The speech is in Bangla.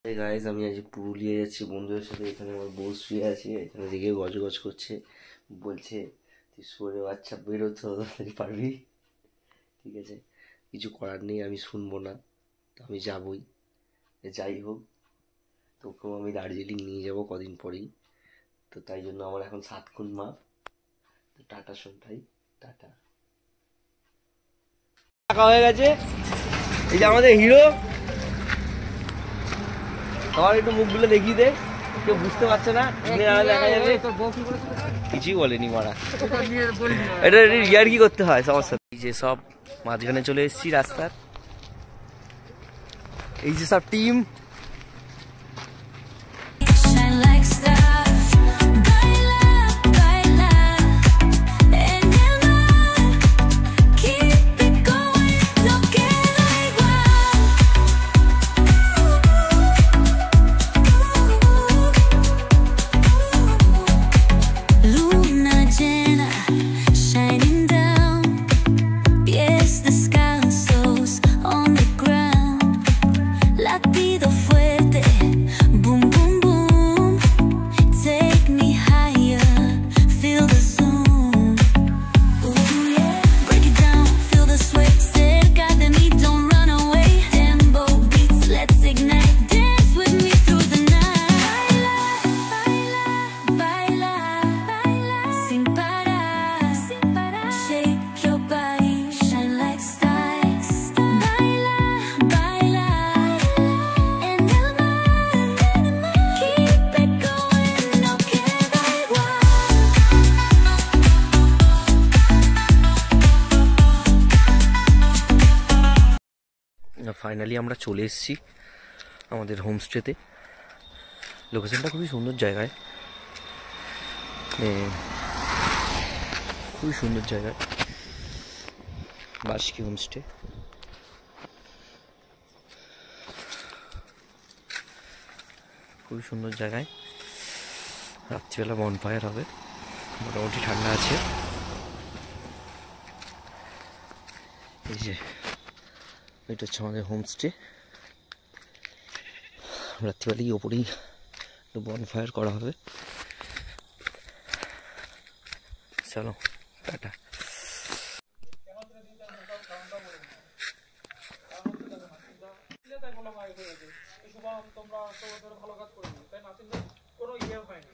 এই গাইস, আমি আজ পুরুলিয়া যাচ্ছি বন্ধুদের সাথে। এখানে আমার বউ শুয়ে আছে, এখানে রেগে গজগজ করছে, বলছে তুই শুয়োরে বাচ্চা বেরোতে তাড়াতাড়ি পারবি। ঠিক আছে, কিছু করার নেই, আমি শুনবো না, তো আমি যাবই। যাই হোক, তোকেও আমি দার্জিলিং নিয়ে যাব কদিন পরেই, তো তাই জন্য আমার এখন 7 খুন মাপ। তো টাটা শোন ভাই, টাটা। টাকা হয়ে গেছে, এই যে আমাদের হিরো। তোমার একটু মুখগুলো দেখিয়ে দে, কেউ বুঝতে পারছে না, দেখা যাবে। কিছুই বলেনি মারা, এটা ইয়ার কি করতে হয় সমস্যা। এই যে সব মাঝখানে চলে এসেছি রাস্তার, এই যে সব টিম। ফাইনালি আমরা চলে এসেছি আমাদের হোমস্টেতে। লোকেশনটা খুবই সুন্দর জায়গায়, খুবই সুন্দর জায়গায়, বার্ষিকী হোমস্টে। খুবই সুন্দর জায়গায়, রাত্রিবেলা বনফায়ার হবে, মোটামুটি ঠান্ডা আছে। এই যে এটা হচ্ছে আমাদের হোমস্টে। রাত্রিবেলা ওপরেই একটু বনফায়ার করা হবে। চলো টাটা। কোনো ইয়ে হয়নি,